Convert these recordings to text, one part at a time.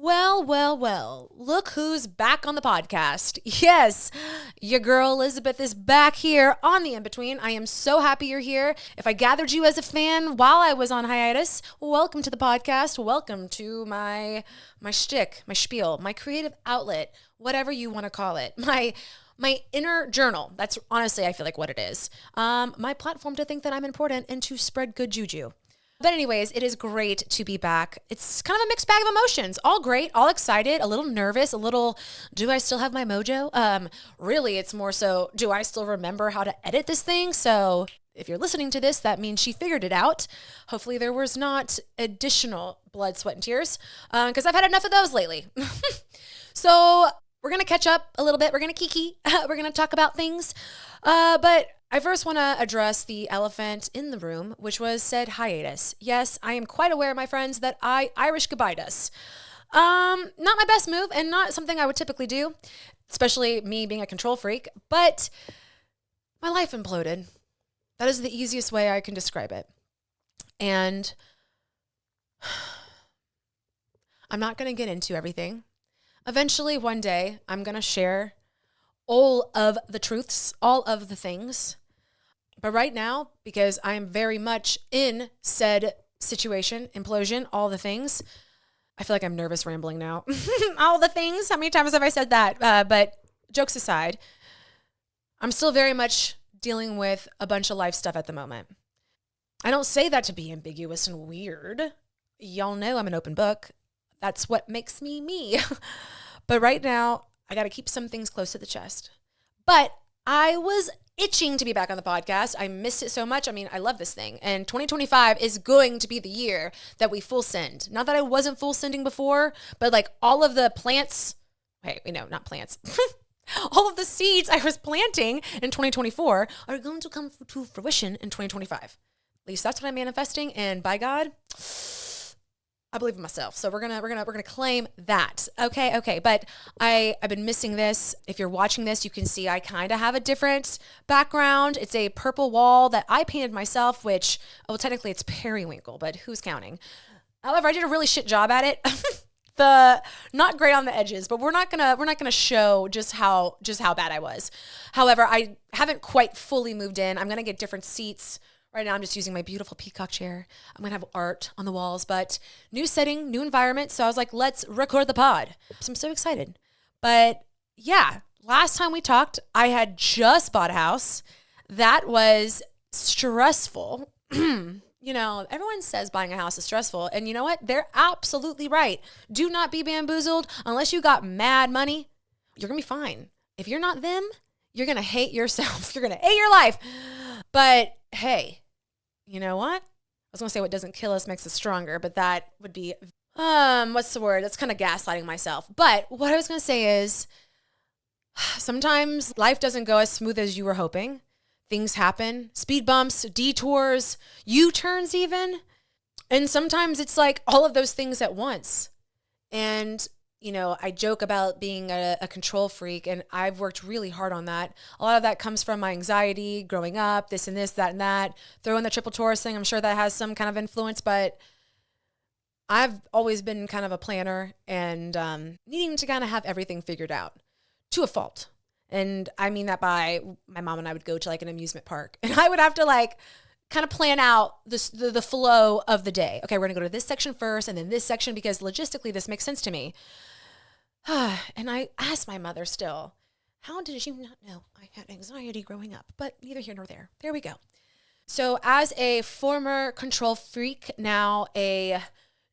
Well, look who's back on the podcast. Yes, your girl Elizabeth is back here on The In-Between. I am so happy you're here. If I gathered you as a fan while I was on hiatus, welcome to the podcast. Welcome to my shtick, my spiel, my creative outlet, whatever you want to call it. My inner journal. That's honestly, I feel like what it is. My platform to think that I'm important and to spread good juju. But anyways, it is great to be back. It's kind of a mixed bag of emotions. All great, all excited, a little nervous, a little, do I still have my mojo? Really, it's more so, do I still remember how to edit this thing? So if you're listening to this, that means she figured it out. Hopefully there was not additional blood, sweat, and tears, because I've had enough of those lately. So we're going to catch up a little bit. We're going to kiki. We're going to talk about things. But I first want to address the elephant in the room, which was said hiatus. Yes, I am quite aware, my friends, that I Irish goodbye'd us. Not my best move and not something I would typically do, especially me being a control freak, but my life imploded. That is the easiest way I can describe it. And I'm not going to get into everything. Eventually, one day, I'm going to share all of the truths, all of the things. But right now, because I'm very much in said situation, implosion, all the things, I feel like I'm nervous rambling now. All the things, how many times have I said that? But jokes aside, I'm still very much dealing with a bunch of life stuff at the moment. I don't say that to be ambiguous and weird. Y'all know I'm an open book. That's what makes me me. But right now, I got to keep some things close to the chest. But I was itching to be back on the podcast. I missed it so much. I mean, I love this thing. And 2025 is going to be the year that we full send. Not that I wasn't full sending before, but like all of the plants, not plants. All of the seeds I was planting in 2024 are going to come to fruition in 2025. At least that's what I'm manifesting. And by God, I believe in myself. So we're gonna claim that. Okay. But I've been missing this. If you're watching this, you can see I kind of have a different background. It's a purple wall that I painted myself, which, technically it's periwinkle, but who's counting? However, I did a really shit job at it. Not great on the edges, but we're not gonna show just how bad I was. However, I haven't quite fully moved in. I'm gonna get different seats. Right now, I'm just using my beautiful peacock chair. I'm going to have art on the walls, but new setting, new environment. So I was like, let's record the pod. So I'm so excited. But yeah, last time we talked, I had just bought a house. That was stressful. Everyone says buying a house is stressful. And you know what? They're absolutely right. Do not be bamboozled. Unless you got mad money, you're going to be fine. If you're not them, you're going to hate yourself. You're going to hate your life. But hey, you know what? I was going to say what doesn't kill us makes us stronger, but that would be, what's the word? That's kind of gaslighting myself. But what I was going to say is sometimes life doesn't go as smooth as you were hoping. Things happen, speed bumps, detours, U-turns even. And sometimes it's like all of those things at once. And I joke about being a control freak, and I've worked really hard on that. A lot of that comes from my anxiety growing up, this and this, that and that. Throw in the triple Taurus thing. I'm sure that has some kind of influence, but I've always been kind of a planner and needing to kind of have everything figured out to a fault. And I mean that by my mom and I would go to like an amusement park, and I would have to like kind of plan out the flow of the day. Okay, we're going to go to this section first and then this section because logistically this makes sense to me. And I asked my mother still, how did you not know I had anxiety growing up? But neither here nor there. There we go. So as a former control freak, now a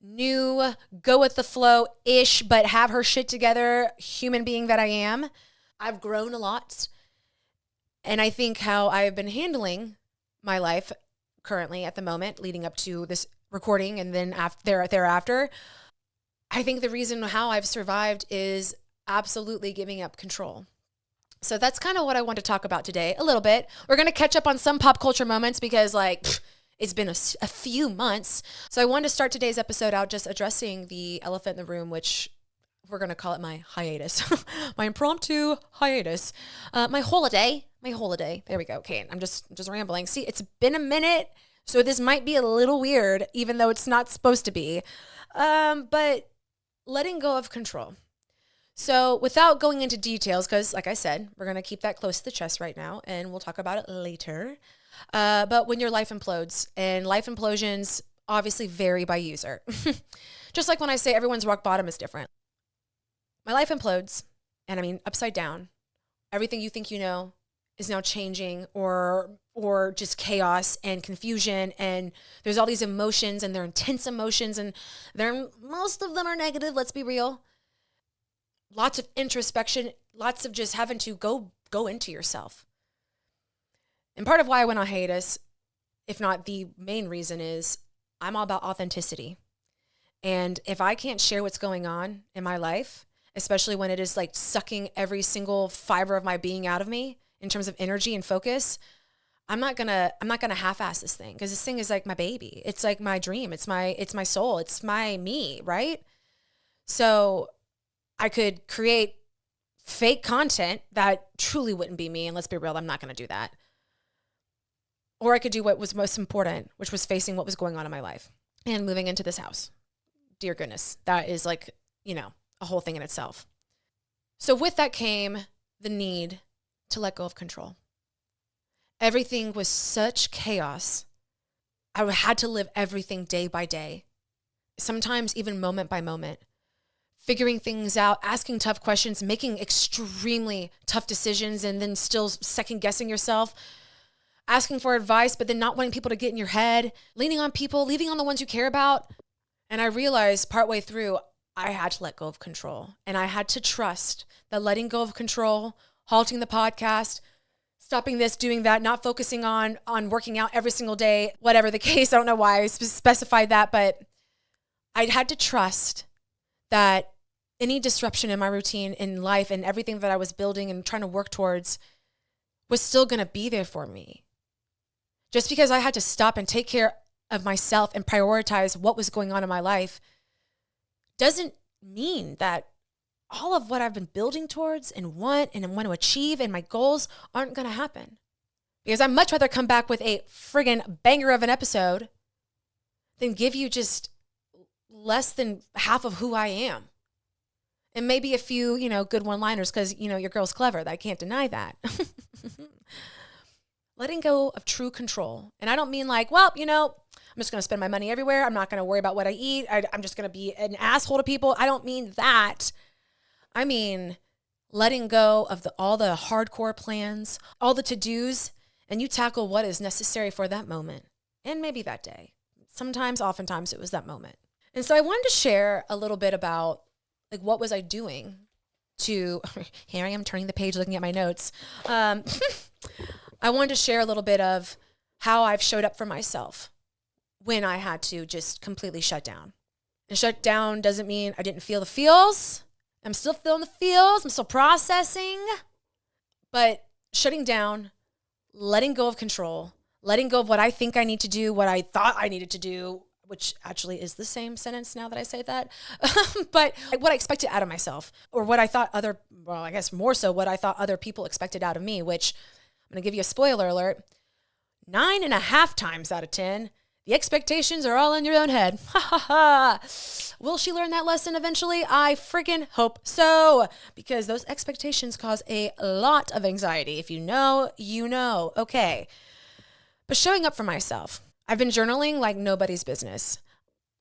new go with the flow-ish, but have her shit together human being that I am, I've grown a lot. And I think how I've been handling my life currently at the moment, leading up to this recording and then thereafter, I think the reason how I've survived is absolutely giving up control. So that's kind of what I want to talk about today a little bit. We're going to catch up on some pop culture moments because it's been a few months. So I wanted to start today's episode out just addressing the elephant in the room, which we're going to call it my hiatus, my impromptu hiatus, my holiday. There we go. Okay. I'm just rambling. See, it's been a minute, so this might be a little weird, even though it's not supposed to be. But letting go of control. So without going into details, because like I said, we're going to keep that close to the chest right now and we'll talk about it later. But when your life implodes, and life implosions obviously vary by user. Just like when I say everyone's rock bottom is different. My life implodes, and I mean upside down. Everything you think you know is now changing, or just chaos and confusion, and there's all these emotions, and they're intense emotions, and most of them are negative, let's be real. Lots of introspection, lots of just having to go into yourself. And part of why I went on hiatus, if not the main reason, is I'm all about authenticity. And if I can't share what's going on in my life, especially when it is like sucking every single fiber of my being out of me in terms of energy and focus, I'm not gonna half-ass this thing, because this thing is like my baby. It's like my dream. It's my soul. It's my me, right? So I could create fake content that truly wouldn't be me. And let's be real, I'm not going to do that. Or I could do what was most important, which was facing what was going on in my life and moving into this house. Dear goodness, that is like, a whole thing in itself. So with that came the need to let go of control. Everything was such chaos. I had to live everything day by day, sometimes even moment by moment. Figuring things out, asking tough questions, making extremely tough decisions, and then still second guessing yourself, asking for advice, but then not wanting people to get in your head, leaning on people, leaving on the ones you care about. And I realized partway through, I had to let go of control. And I had to trust that letting go of control, halting the podcast, stopping this, doing that, not focusing on working out every single day, whatever the case. I don't know why I specified that, but I had to trust that any disruption in my routine in life and everything that I was building and trying to work towards was still going to be there for me. Just because I had to stop and take care of myself and prioritize what was going on in my life doesn't mean that all of what I've been building towards and want to achieve and my goals aren't going to happen. Because I'd much rather come back with a friggin' banger of an episode than give you just less than half of who I am. And maybe a few, good one-liners, because, your girl's clever. I can't deny that. Letting go of true control. And I don't mean like, I'm just going to spend my money everywhere. I'm not going to worry about what I eat. I'm just going to be an asshole to people. I don't mean that. I mean letting go of all the hardcore plans, all the to-dos, and you tackle what is necessary for that moment and maybe that day. Oftentimes it was that moment. And so I wanted to share a little bit about what was I doing to, here I am turning the page, looking at my notes. I wanted to share a little bit of how I've showed up for myself when I had to just completely shut down. And shut down doesn't mean I didn't feel the feels. I'm still feeling the feels. I'm still processing. But shutting down, letting go of control, letting go of what I think I need to do, what I thought I needed to do, which actually is the same sentence now that I say that. But what I expected out of myself, or what I thought I guess more so what I thought other people expected out of me, which I'm going to give you a spoiler alert, 9.5 times out of 10, the expectations are all in your own head. Ha ha ha. Will she learn that lesson eventually? I friggin' hope so, because those expectations cause a lot of anxiety. If you know, you know. Okay. But showing up for myself. I've been journaling like nobody's business.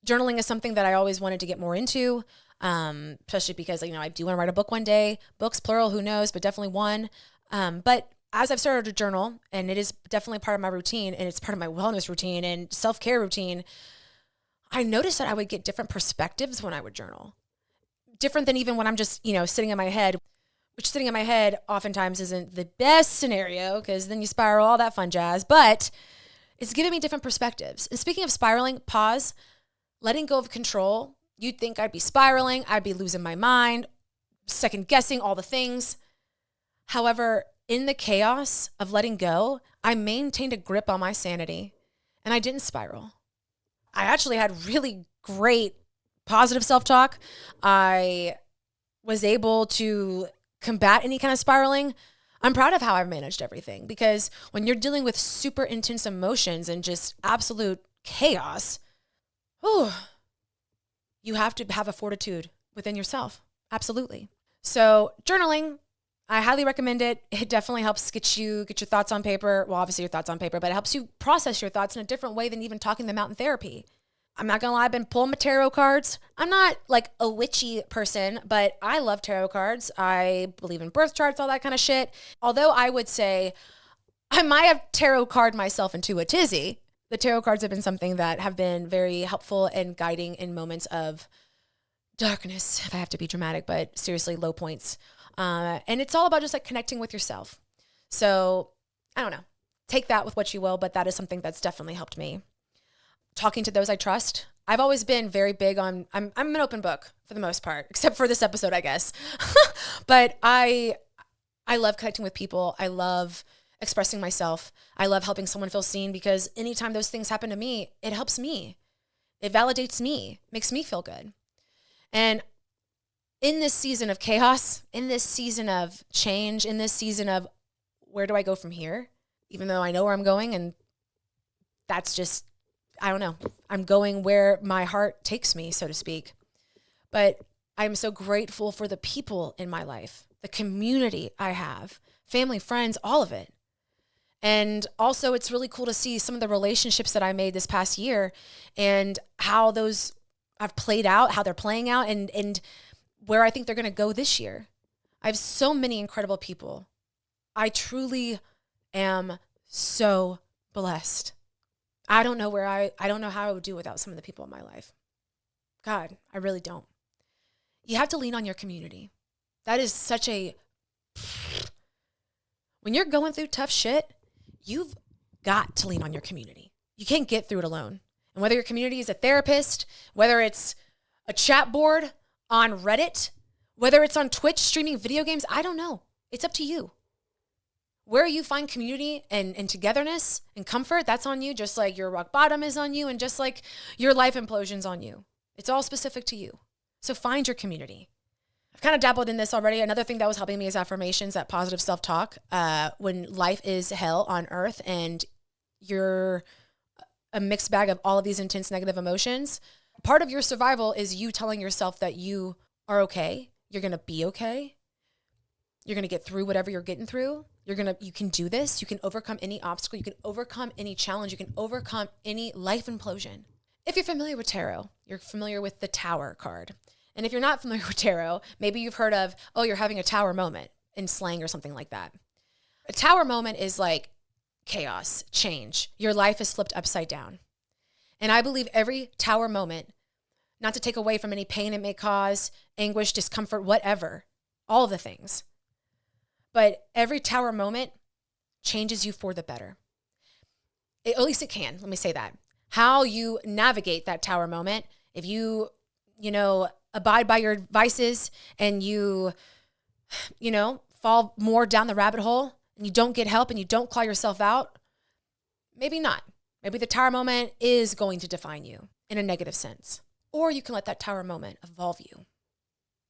Journaling is something that I always wanted to get more into, especially because, I do want to write a book one day. Books, plural, who knows, but definitely one. But as I've started to journal, and it is definitely part of my routine, and it's part of my wellness routine and self-care routine, I noticed that I would get different perspectives when I would journal. Different than even when I'm just, sitting in my head, which sitting in my head oftentimes isn't the best scenario, because then you spiral, all that fun jazz, but it's giving me different perspectives. And speaking of spiraling, pause, letting go of control. You'd think I'd be spiraling, I'd be losing my mind, second guessing all the things. However, in the chaos of letting go, I maintained a grip on my sanity and I didn't spiral. I actually had really great positive self-talk. I was able to combat any kind of spiraling. I'm proud of how I've managed everything, because when you're dealing with super intense emotions and just absolute chaos, you have to have a fortitude within yourself. Absolutely. So journaling, I highly recommend it. It definitely helps get your thoughts on paper. Well, obviously your thoughts on paper, but it helps you process your thoughts in a different way than even talking them out in therapy. I'm not gonna lie, I've been pulling my tarot cards. I'm not like a witchy person, but I love tarot cards. I believe in birth charts, all that kind of shit. Although I would say I might have tarot card myself into a tizzy. The tarot cards have been something that have been very helpful and guiding in moments of darkness, if I have to be dramatic, but seriously, low points. And it's all about just like connecting with yourself. So I don't know, take that with what you will, but that is something that's definitely helped me. Talking to those I trust. I've always been very big on, I'm an open book for the most part, except for this episode, I guess. But I love connecting with people. I love expressing myself. I love helping someone feel seen, because anytime those things happen to me, it helps me. It validates me, makes me feel good. And in this season of chaos, in this season of change, in this season of where do I go from here? Even though I know where I'm going, and that's just, I don't know. I'm going where my heart takes me, so to speak. But I'm so grateful for the people in my life, the community I have, family, friends, all of it. And also it's really cool to see some of the relationships that I made this past year and how those have played out, how they're playing out, and where I think they're going to go this year. I have so many incredible people. I truly am so blessed. I don't know how I would do without some of the people in my life. God, I really don't. You have to lean on your community. That is such a, when you're going through tough shit, you've got to lean on your community. You can't get through it alone. And whether your community is a therapist, whether it's a chat board on Reddit, whether it's on Twitch streaming video games, I don't know. It's up to you. Where you find community and togetherness and comfort, that's on you, just like your rock bottom is on you and just like your life implosion's on you. It's all specific to you. So find your community. I've kind of dabbled in this already. Another thing that was helping me is affirmations, that positive self-talk. When life is hell on earth and you're a mixed bag of all of these intense negative emotions, part of your survival is you telling yourself that you are okay. You're going to be okay. You're going to get through whatever you're getting through. You can do this. You can overcome any obstacle. You can overcome any challenge. You can overcome any life implosion. If you're familiar with tarot, you're familiar with the Tower card. And if you're not familiar with tarot, maybe you've heard of, oh, you're having a tower moment in slang or something like that. A tower moment is like chaos, change. Your life is flipped upside down. And I believe every tower moment, not to take away from any pain it may cause, anguish, discomfort, whatever, all of the things. But every tower moment changes you for the better. At least it can. Let me say that. How you navigate that tower moment, if you abide by your vices and you fall more down the rabbit hole and you don't get help and you don't claw yourself out, maybe not. Maybe the tower moment is going to define you in a negative sense. Or you can let that tower moment evolve you.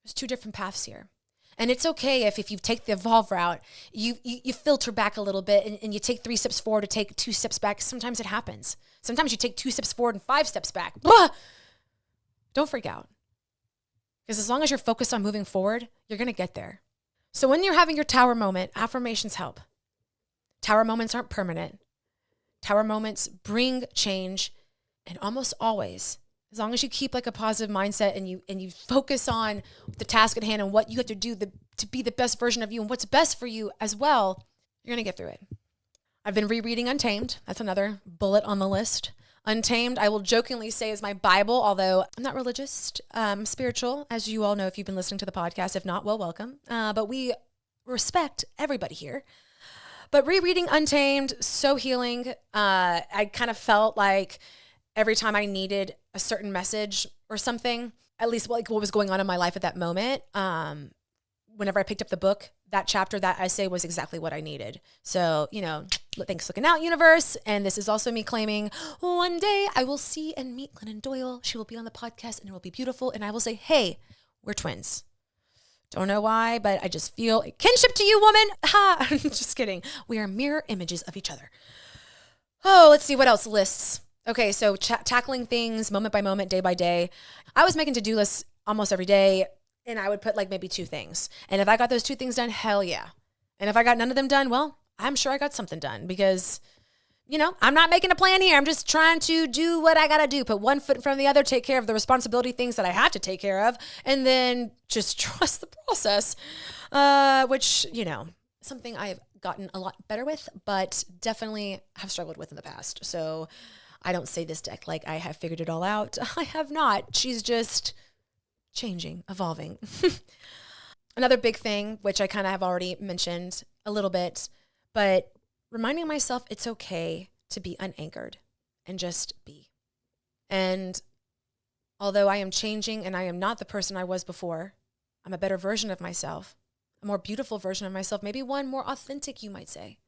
There's two different paths here. And it's okay if you take the evolve route, you filter back a little bit and you take 3 steps forward to take 2 steps back. Sometimes it happens. Sometimes you take 2 steps forward and 5 steps back. Blah! Don't freak out. Because as long as you're focused on moving forward, you're going to get there. So when you're having your tower moment, affirmations help. Tower moments aren't permanent. Tower moments bring change, and almost always, as long as you keep like a positive mindset and you focus on the task at hand and what you have to do to be the best version of you and what's best for you as well, you're going to get through it. I've been rereading Untamed. That's another bullet on the list. Untamed, I will jokingly say, is my Bible, although I'm not religious, spiritual, as you all know if you've been listening to the podcast. If not, well, welcome. But we respect everybody here. But rereading Untamed, so healing. I kind of felt like every time I needed a certain message or something, at least like what was going on in my life at that moment, whenever I picked up the book, that chapter, that essay was exactly what I needed. So, thanks looking out, universe. And this is also me claiming one day I will see and meet Glennon Doyle. She will be on the podcast and it will be beautiful. And I will say, hey, we're twins. Don't know why, but I just feel a kinship to you, woman. Ha! Just kidding. We are mirror images of each other. Oh, let's see what else lists. Okay, so tackling things moment by moment, day by day. I was making to-do lists almost every day, and I would put like maybe 2 things. And if I got those 2 things done, hell yeah. And if I got none of them done, well, I'm sure I got something done because, I'm not making a plan here. I'm just trying to do what I got to do. Put one foot in front of the other, take care of the responsibility things that I have to take care of, and then just trust the process, which, something I've gotten a lot better with, but definitely have struggled with in the past. So I don't say this deck like I have figured it all out. I have not. She's just changing, evolving. Another big thing, which I kind of have already mentioned a little bit, but reminding myself it's okay to be unanchored and just be. And although I am changing and I am not the person I was before, I'm a better version of myself, a more beautiful version of myself, maybe one more authentic, you might say.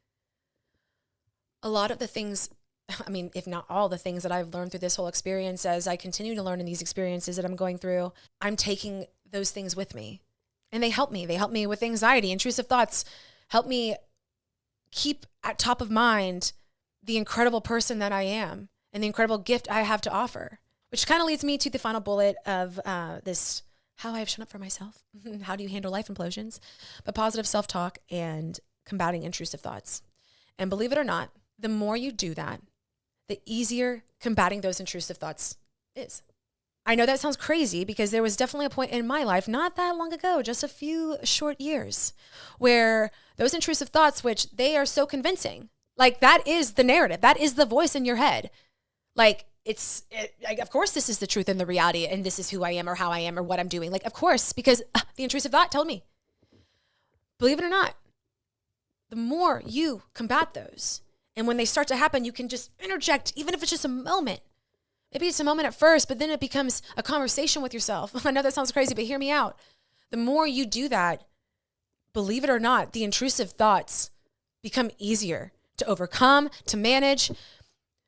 A lot of the things, if not all the things that I've learned through this whole experience, as I continue to learn in these experiences that I'm going through, I'm taking those things with me. And they help me. They help me with anxiety, intrusive thoughts, help me keep at top of mind the incredible person that I am and the incredible gift I have to offer, which kind of leads me to the final bullet of this, how I have shown up for myself. How do you handle life implosions? But positive self-talk and combating intrusive thoughts. And believe it or not, the more you do that, the easier combating those intrusive thoughts is. I know that sounds crazy because there was definitely a point in my life, not that long ago, just a few short years, where those intrusive thoughts, which they are so convincing, like that is the narrative, that is the voice in your head. Like of course this is the truth and the reality, and this is who I am or how I am or what I'm doing. Like, of course, because the intrusive thought told me. Believe it or not, the more you combat those, and when they start to happen, you can just interject, even if it's just a moment. Maybe it's a moment at first, but then it becomes a conversation with yourself. I know that sounds crazy, but hear me out. The more you do that, believe it or not, the intrusive thoughts become easier to overcome, to manage.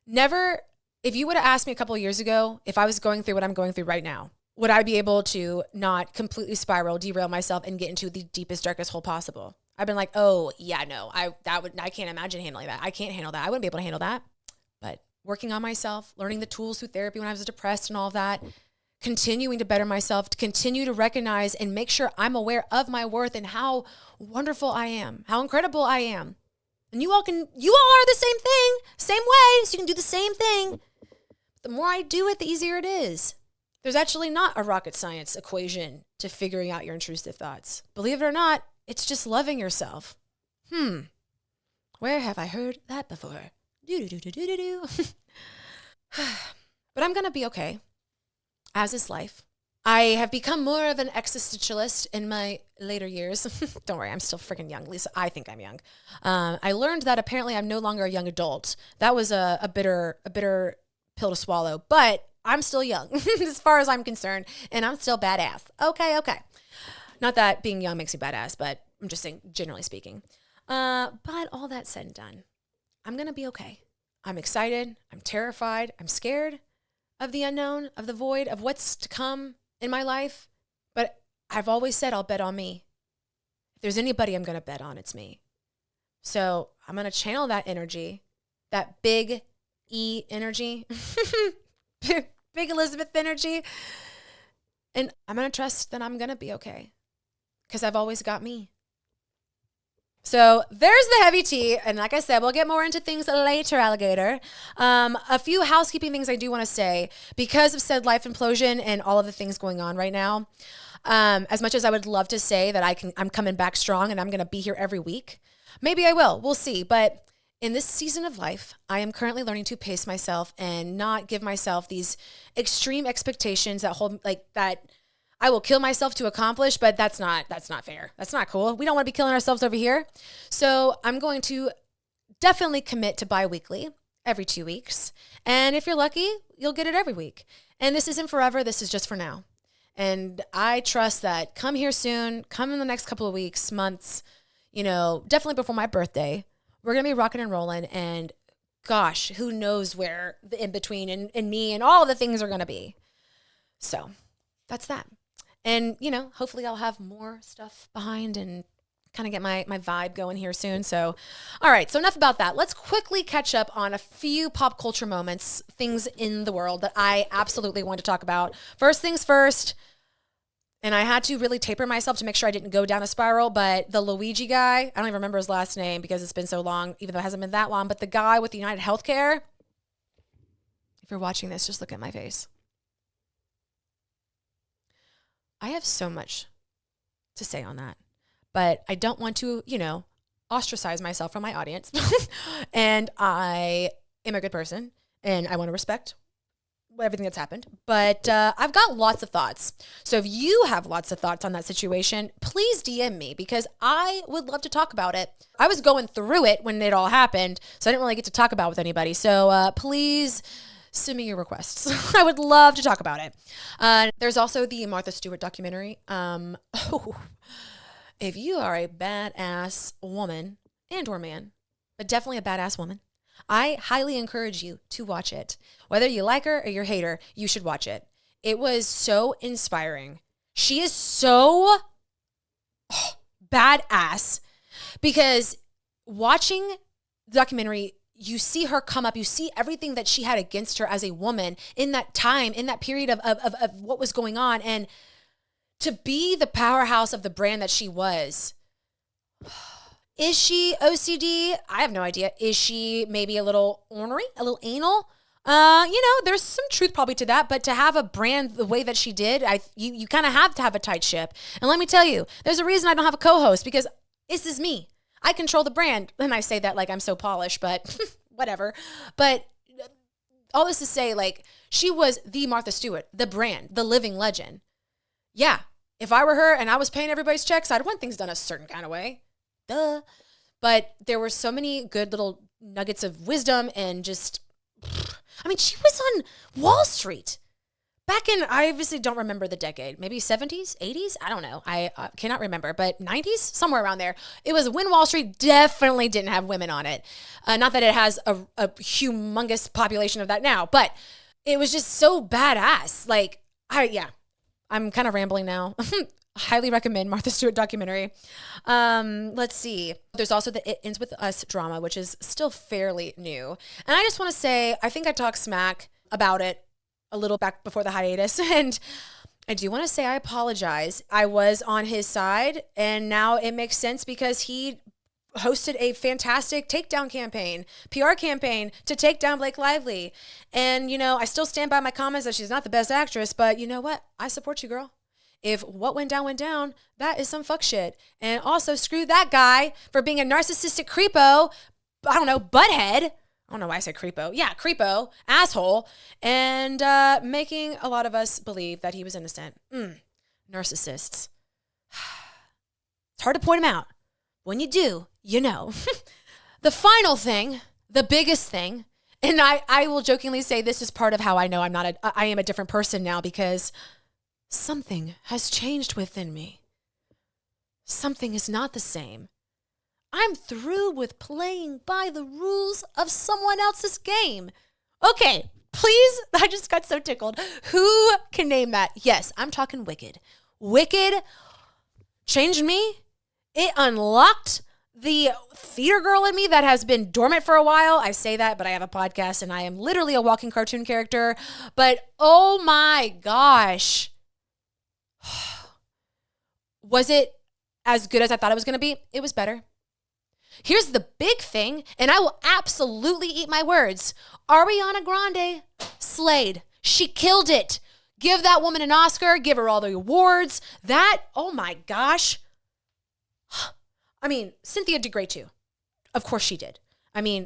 If you would have asked me a couple of years ago, if I was going through what I'm going through right now, would I be able to not completely spiral, derail myself, and get into the deepest, darkest hole possible? I've been like, oh yeah, no, I can't imagine handling that. I can't handle that. I wouldn't be able to handle that. But working on myself, learning the tools through therapy when I was depressed and all of that, continuing to better myself, to continue to recognize and make sure I'm aware of my worth and how wonderful I am, how incredible I am. And you all are the same thing, same way, so you can do the same thing. The more I do it, the easier it is. There's actually not a rocket science equation to figuring out your intrusive thoughts. Believe it or not, it's just loving yourself. Where have I heard that before? Do. But I'm going to be okay, as is life. I have become more of an existentialist in my later years. Don't worry, I'm still freaking young. At least I think I'm young. I learned that apparently I'm no longer a young adult. That was a bitter pill to swallow, but I'm still young as far as I'm concerned, and I'm still badass. Okay. Not that being young makes me badass, but I'm just saying, generally speaking. But all that said and done, I'm going to be okay. I'm excited. I'm terrified. I'm scared of the unknown, of the void, of what's to come in my life. But I've always said I'll bet on me. If there's anybody I'm going to bet on, it's me. So I'm going to channel that energy, that big E energy, big Elizabeth energy. And I'm going to trust that I'm going to be okay because I've always got me. So there's the heavy tea. And like I said, we'll get more into things later, alligator. A few housekeeping things I do want to say because of said life implosion and all of the things going on right now. As much as I would love to say that I'm coming back strong and I'm going to be here every week. Maybe I will. We'll see. But in this season of life, I am currently learning to pace myself and not give myself these extreme expectations that I will kill myself to accomplish, but that's not fair. That's not cool. We don't want to be killing ourselves over here. So I'm going to definitely commit to bi-weekly every 2 weeks. And if you're lucky, you'll get it every week. And this isn't forever. This is just for now. And I trust that come here soon, come in the next couple of weeks, months, definitely before my birthday, we're going to be rocking and rolling. And gosh, who knows where the in-between and me and all the things are going to be. So that's that. And, hopefully I'll have more stuff behind and kind of get my vibe going here soon. So, all right. So enough about that. Let's quickly catch up on a few pop culture moments, things in the world that I absolutely want to talk about. First things first, And I had to really taper myself to make sure I didn't go down a spiral. But the Luigi guy, I don't even remember his last name because it's been so long, even though it hasn't been that long. But the guy with the United Healthcare, if you're watching this, just look at my face. I have so much to say on that. But I don't want to, ostracize myself from my audience. And I am a good person and I want to respect everything that's happened, but I've got lots of thoughts. So if you have lots of thoughts on that situation, please DM me because I would love to talk about it. I was going through it when it all happened, so I didn't really get to talk about it with anybody. So please send me your requests. I would love to talk about it. There's also the Martha Stewart documentary. If you are a badass woman and or man, but definitely a badass woman, I highly encourage you to watch it. Whether you like her or you hate her, you should watch it. It was so inspiring. She is so badass because watching the documentary, you see her come up, you see everything that she had against her as a woman in that time, in that period of what was going on. And to be the powerhouse of the brand that she was. Is she OCD? I have no idea. Is she maybe a little ornery, a little anal? There's some truth probably to that, but to have a brand the way that she did, you kind of have to have a tight ship. And let me tell you, there's a reason I don't have a co-host because this is me. I control the brand. And I say that like I'm so polished, but whatever. But all this to say, like, she was the Martha Stewart, the brand, the living legend. Yeah, if I were her and I was paying everybody's checks, I'd want things done a certain kind of way. Duh. But there were so many good little nuggets of wisdom and just, she was on Wall Street back in, I obviously don't remember the decade, maybe 70s, 80s? I don't know. I cannot remember, but 90s, somewhere around there. It was when Wall Street definitely didn't have women on it. Not that it has a humongous population of that now, but it was just so badass. Like, I'm kind of rambling now. Highly recommend Martha Stewart documentary. Let's see. There's also the It Ends With Us drama, which is still fairly new. And I just want to say, I think I talked smack about it a little back before the hiatus. And I do want to say I apologize. I was on his side, and now it makes sense because he hosted a fantastic takedown campaign, PR campaign to take down Blake Lively. And, I still stand by my comments that she's not the best actress, but you know what? I support you, girl. If what went down, that is some fuck shit. And also screw that guy for being a narcissistic creepo, butthead. I don't know why I said creepo. Yeah, creepo, asshole. And making a lot of us believe that he was innocent. Narcissists. It's hard to point him out. When you do, you know. The final thing, the biggest thing, and I will jokingly say this is part of how I know I am a different person now because something has changed within me. Something is not the same. I'm through with playing by the rules of someone else's game. Okay, please, I just got so tickled. Who can name that? Yes, I'm talking Wicked. Wicked changed me. It unlocked the theater girl in me that has been dormant for a while. I say that, but I have a podcast and I am literally a walking cartoon character. But oh my gosh. Was it as good as I thought it was going to be? It was better. Here's the big thing, and I will absolutely eat my words. Ariana Grande slayed. She killed it. Give that woman an Oscar. Give her all the awards. Oh my gosh. Cynthia did great too. Of course she did.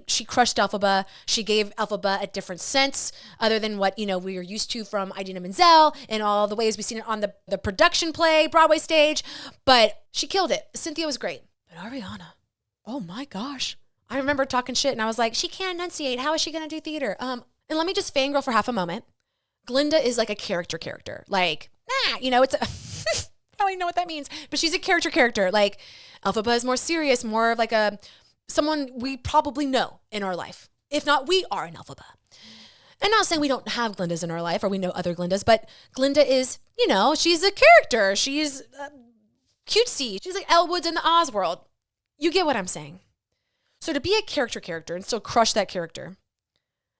She crushed Elphaba. She gave Elphaba a different sense other than what, we are used to from Idina Menzel and all the ways we've seen it on the production play, Broadway stage. But she killed it. Cynthia was great. But Ariana, oh my gosh. I remember talking shit and I was like, she can't enunciate. How is she going to do theater? And let me just fangirl for half a moment. Glinda is like a character. Like, it's a... I don't even know what that means, but she's a character. Like, Elphaba is more serious, more of like someone we probably know in our life. If not, we are an Elphaba. And not saying we don't have Glindas in our life or we know other Glindas, but Glinda is, she's a character. She's cutesy. She's like Elwood's in the Oz world. You get what I'm saying. So to be a character and still crush that character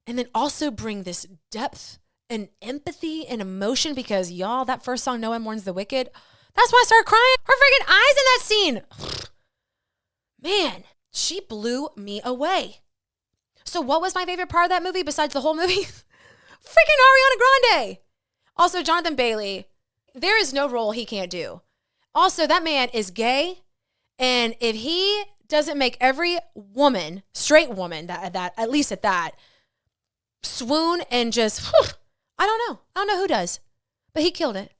and then also bring this depth and empathy and emotion because y'all, that first song, No One Mourns the Wicked, that's why I started crying. Her freaking eyes in that scene. Man, she blew me away. So what was my favorite part of that movie besides the whole movie? Freaking Ariana Grande. Also, Jonathan Bailey. There is no role he can't do. Also, that man is gay. And if he doesn't make every woman, straight woman, that at least at that, swoon and just, I don't know who does. But he killed it.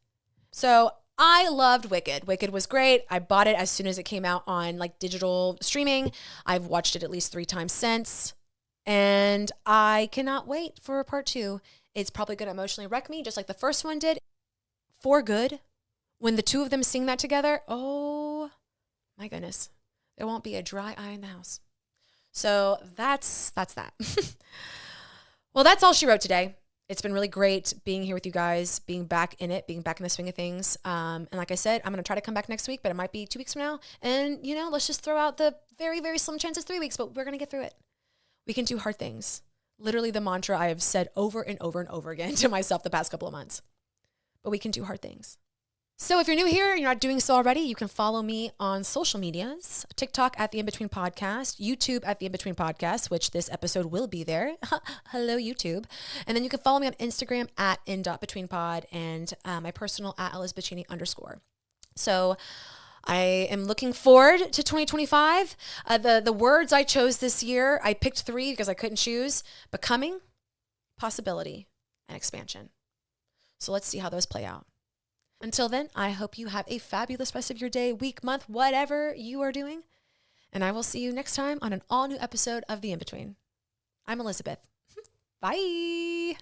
So I loved Wicked. Wicked was great. I bought it as soon as it came out on like digital streaming. I've watched it at least 3 times since. And I cannot wait for part 2. It's probably going to emotionally wreck me, just like the first one did. For good. When the two of them sing that together, oh my goodness. There won't be a dry eye in the house. So that's that. Well, that's all she wrote today. It's been really great being here with you guys, being back in it, being back in the swing of things. And like I said, I'm going to try to come back next week, but it might be 2 weeks from now. And, let's just throw out the very, very slim chances 3 weeks, but we're going to get through it. We can do hard things. Literally the mantra I have said over and over and over again to myself the past couple of months. But we can do hard things. So if you're new here and you're not doing so already, you can follow me on social medias, TikTok at The In-Between Podcast, YouTube at The In-Between Podcast, which this episode will be there. Hello, YouTube. And then you can follow me on Instagram at in.betweenpod and my personal at @ElizabethCheney_. So I am looking forward to 2025. The words I chose this year, I picked 3 because I couldn't choose: becoming, possibility, and expansion. So let's see how those play out. Until then, I hope you have a fabulous rest of your day, week, month, whatever you are doing. And I will see you next time on an all new episode of The In-Between. I'm Elizabeth. Bye.